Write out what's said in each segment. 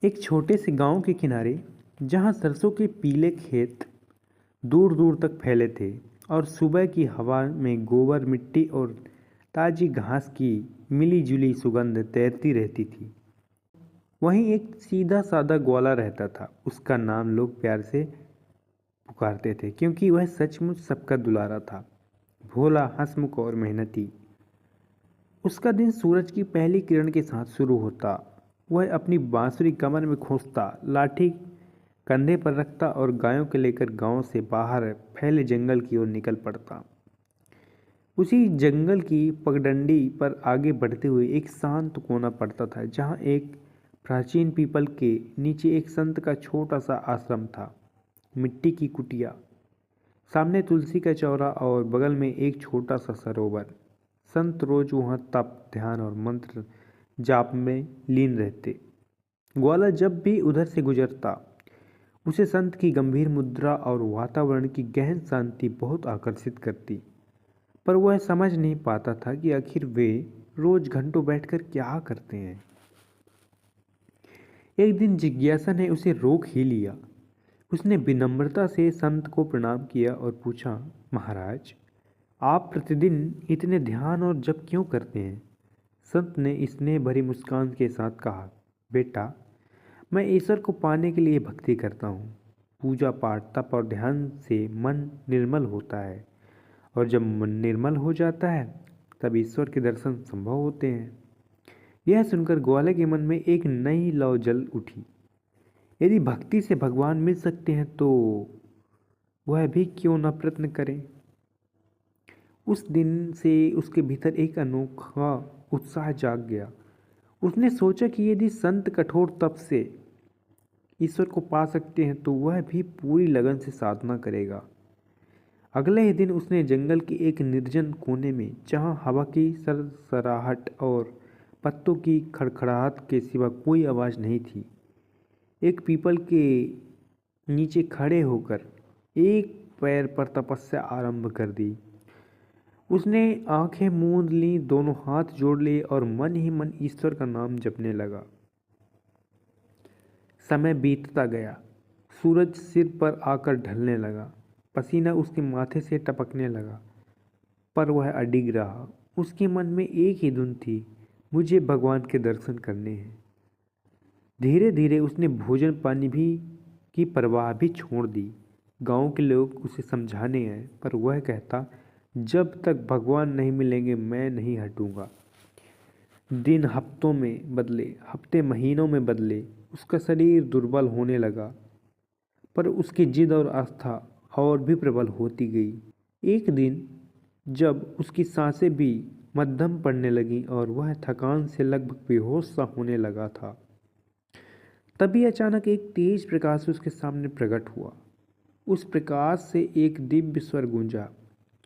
एक छोटे से गांव के किनारे जहां सरसों के पीले खेत दूर दूर तक फैले थे और सुबह की हवा में गोबर मिट्टी और ताजी घास की मिली जुली सुगंध तैरती रहती थी। वहीं एक सीधा साधा ग्वाला रहता था। उसका नाम लोग प्यार से पुकारते थे क्योंकि वह सचमुच सबका दुलारा था, भोला, हंसमुख और मेहनती। उसका दिन सूरज की पहली किरण के साथ शुरू होता। वह अपनी बांसुरी कमर में खोसता, लाठी कंधे पर रखता और गायों को लेकर गांव से बाहर फैले जंगल की ओर निकल पड़ता। उसी जंगल की पगडंडी पर आगे बढ़ते हुए एक शांत कोना पड़ता था जहां एक प्राचीन पीपल के नीचे एक संत का छोटा सा आश्रम था। मिट्टी की कुटिया, सामने तुलसी का चौरा और बगल में एक छोटा सा सरोवर। संत रोज वहाँ तप, ध्यान और मंत्र जाप में लीन रहते। ग्वाला जब भी उधर से गुजरता उसे संत की गंभीर मुद्रा और वातावरण की गहन शांति बहुत आकर्षित करती। पर वह समझ नहीं पाता था कि आखिर वे रोज घंटों बैठकर क्या करते हैं। एक दिन जिज्ञासा ने उसे रोक ही लिया। उसने विनम्रता से संत को प्रणाम किया और पूछा, महाराज, आप प्रतिदिन इतने ध्यान और जप क्यों करते हैं? संत ने स्नेह भरी मुस्कान के साथ कहा, बेटा, मैं ईश्वर को पाने के लिए भक्ति करता हूँ। पूजा पाठ, तप और ध्यान से मन निर्मल होता है और जब मन निर्मल हो जाता है तब ईश्वर के दर्शन संभव होते हैं। यह सुनकर ग्वाले के मन में एक नई लौ जल उठी। यदि भक्ति से भगवान मिल सकते हैं तो वह भी क्यों न प्रयत्न करे। उस दिन से उसके भीतर एक अनोखा उत्साह जाग गया। उसने सोचा कि यदि संत कठोर तप से ईश्वर को पा सकते हैं तो वह भी पूरी लगन से साधना करेगा। अगले ही दिन उसने जंगल के एक निर्जन कोने में, जहां हवा की सरसराहट और पत्तों की खड़खड़ाहट के सिवा कोई आवाज़ नहीं थी, एक पीपल के नीचे खड़े होकर एक पैर पर तपस्या आरंभ कर दी। उसने आंखें मूंद लीं, दोनों हाथ जोड़ लिए और मन ही मन ईश्वर का नाम जपने लगा। समय बीतता गया। सूरज सिर पर आकर ढलने लगा। पसीना उसके माथे से टपकने लगा, पर वह अडिग रहा। उसके मन में एक ही धुन थी, मुझे भगवान के दर्शन करने हैं। धीरे धीरे उसने भोजन पानी भी की परवाह भी छोड़ दी। गांव के लोग उसे समझाने आए, पर वह कहता, जब तक भगवान नहीं मिलेंगे मैं नहीं हटूंगा। दिन हफ्तों में बदले, हफ्ते महीनों में बदले। उसका शरीर दुर्बल होने लगा, पर उसकी जिद और आस्था और भी प्रबल होती गई। एक दिन जब उसकी सांसें भी मध्यम पड़ने लगीं और वह थकान से लगभग बेहोश सा होने लगा था, तभी अचानक एक तेज प्रकाश उसके सामने प्रकट हुआ। उस प्रकाश से एक दिव्य स्वर गूंजा,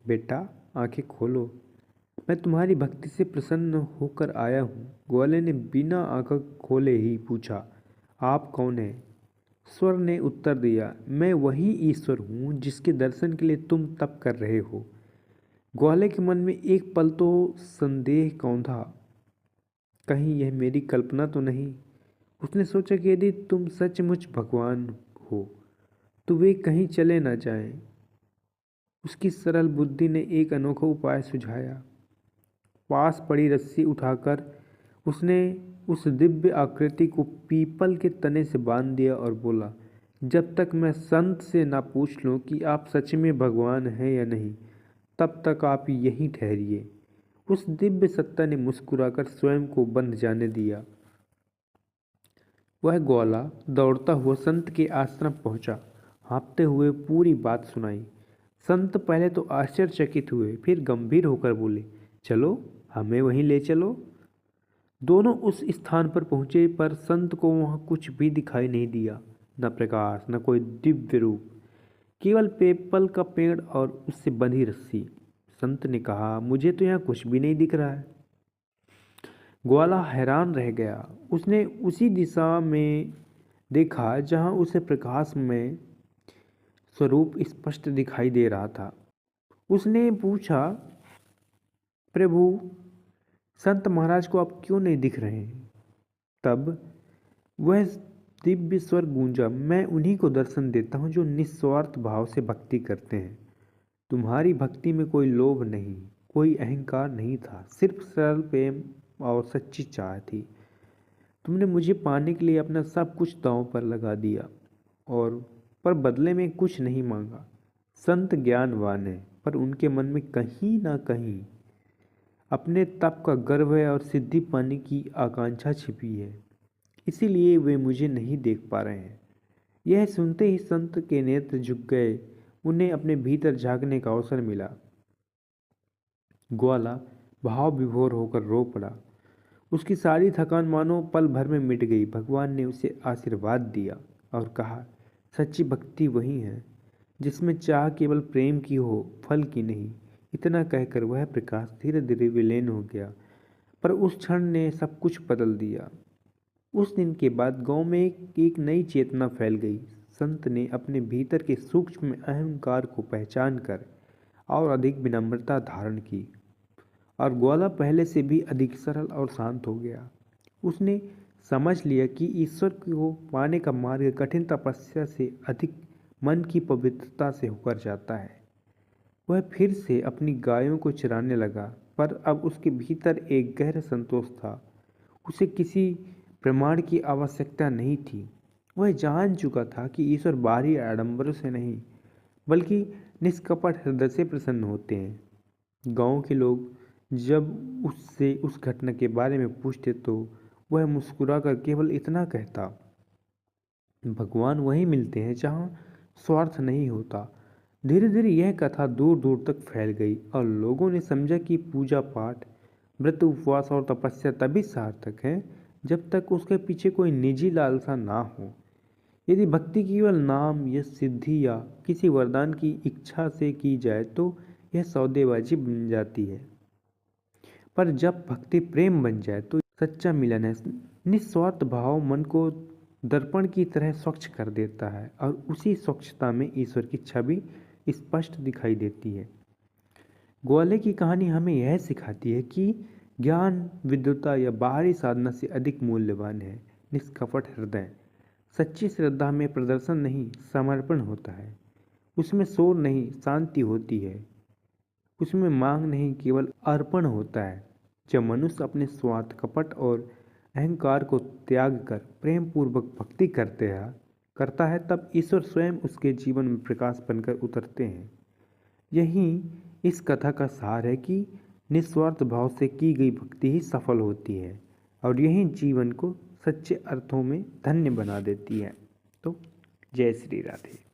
बेटा, आंखें खोलो, मैं तुम्हारी भक्ति से प्रसन्न होकर आया हूँ। ग्वाले ने बिना आंखें खोले ही पूछा, आप कौन हैं? स्वर ने उत्तर दिया, मैं वही ईश्वर हूँ जिसके दर्शन के लिए तुम तप कर रहे हो। ग्वाले के मन में एक पल तो संदेह कौंधा, कहीं यह मेरी कल्पना तो नहीं। उसने सोचा कि यदि तुम सचमुच भगवान हो तो वे कहीं चले न जाएं। उसकी सरल बुद्धि ने एक अनोखा उपाय सुझाया। पास पड़ी रस्सी उठाकर उसने उस दिव्य आकृति को पीपल के तने से बांध दिया और बोला, जब तक मैं संत से ना पूछ लूं कि आप सच में भगवान हैं या नहीं, तब तक आप यहीं ठहरिए। उस दिव्य सत्ता ने मुस्कुराकर स्वयं को बंध जाने दिया। वह ग्वाला दौड़ता हुआ संत के आश्रम पहुंचा, हाँफते हुए पूरी बात सुनाई। संत पहले तो आश्चर्यचकित हुए, फिर गंभीर होकर बोले, चलो, हमें वहीं ले चलो। दोनों उस स्थान पर पहुंचे, पर संत को वहां कुछ भी दिखाई नहीं दिया, न प्रकाश, न कोई दिव्य रूप, केवल पीपल का पेड़ और उससे बंधी रस्सी। संत ने कहा, मुझे तो यहाँ कुछ भी नहीं दिख रहा है। ग्वाला हैरान रह गया। उसने उसी दिशा में देखा जहां उसे प्रकाश में स्वरूप स्पष्ट दिखाई दे रहा था। उसने पूछा, प्रभु, संत महाराज को आप क्यों नहीं दिख रहे हैं? तब वह दिव्य स्वर गूंजा, मैं उन्हीं को दर्शन देता हूँ जो निस्वार्थ भाव से भक्ति करते हैं। तुम्हारी भक्ति में कोई लोभ नहीं, कोई अहंकार नहीं था, सिर्फ सरल प्रेम और सच्ची चाह थी। तुमने मुझे पाने के लिए अपना सब कुछ दांव पर लगा दिया और पर बदले में कुछ नहीं मांगा। संत ज्ञानवान है, पर उनके मन में कहीं ना कहीं अपने तप का गर्व है और सिद्धि पाने की आकांक्षा छिपी है, इसीलिए वे मुझे नहीं देख पा रहे हैं। यह सुनते ही संत के नेत्र झुक गए, उन्हें अपने भीतर झांकने का अवसर मिला। ग्वाला भाव विभोर होकर रो पड़ा। उसकी सारी थकान मानो पल भर में मिट गई। भगवान ने उसे आशीर्वाद दिया और कहा, सच्ची भक्ति वही है जिसमें चाह केवल प्रेम की हो, फल की नहीं। इतना कहकर वह प्रकाश धीरे धीरे विलीन हो गया, पर उस क्षण ने सब कुछ बदल दिया। उस दिन के बाद गांव में एक नई चेतना फैल गई। संत ने अपने भीतर के सूक्ष्म अहंकार को पहचान कर और अधिक विनम्रता धारण की, और ग्वाला पहले से भी अधिक सरल और शांत हो गया। उसने समझ लिया कि ईश्वर को पाने का मार्ग कठिन तपस्या से अधिक मन की पवित्रता से होकर जाता है। वह फिर से अपनी गायों को चराने लगा, पर अब उसके भीतर एक गहरा संतोष था। उसे किसी प्रमाण की आवश्यकता नहीं थी। वह जान चुका था कि ईश्वर बाहरी आडंबरों से नहीं, बल्कि निष्कपट हृदय से प्रसन्न होते हैं। गांव के लोग जब उससे उस घटना के बारे में पूछते तो वह मुस्कुराकर केवल इतना कहता, भगवान वहीं मिलते हैं जहाँ स्वार्थ नहीं होता। धीरे धीरे यह कथा दूर दूर तक फैल गई और लोगों ने समझा कि पूजा पाठ, व्रत, उपवास और तपस्या तभी सार्थक है जब तक उसके पीछे कोई निजी लालसा ना हो। यदि भक्ति केवल नाम या सिद्धि या किसी वरदान की इच्छा से की जाए तो यह सौदेबाजी बन जाती है, पर जब भक्ति प्रेम बन जाए तो सच्चा मिलन है। निस्वार्थ भाव मन को दर्पण की तरह स्वच्छ कर देता है और उसी स्वच्छता में ईश्वर की छवि स्पष्ट दिखाई देती है। ग्वाले की कहानी हमें यह सिखाती है कि ज्ञान, विद्वता या बाहरी साधना से अधिक मूल्यवान है निष्कपट हृदय। सच्ची श्रद्धा में प्रदर्शन नहीं, समर्पण होता है। उसमें शोर नहीं, शांति होती है। उसमें मांग नहीं, केवल अर्पण होता है। जब मनुष्य अपने स्वार्थ, कपट और अहंकार को त्याग कर प्रेम पूर्वक भक्ति करता है, तब ईश्वर स्वयं उसके जीवन में प्रकाश बनकर उतरते हैं। यही इस कथा का सार है कि निस्वार्थ भाव से की गई भक्ति ही सफल होती है और यही जीवन को सच्चे अर्थों में धन्य बना देती है। तो जय श्री राधे।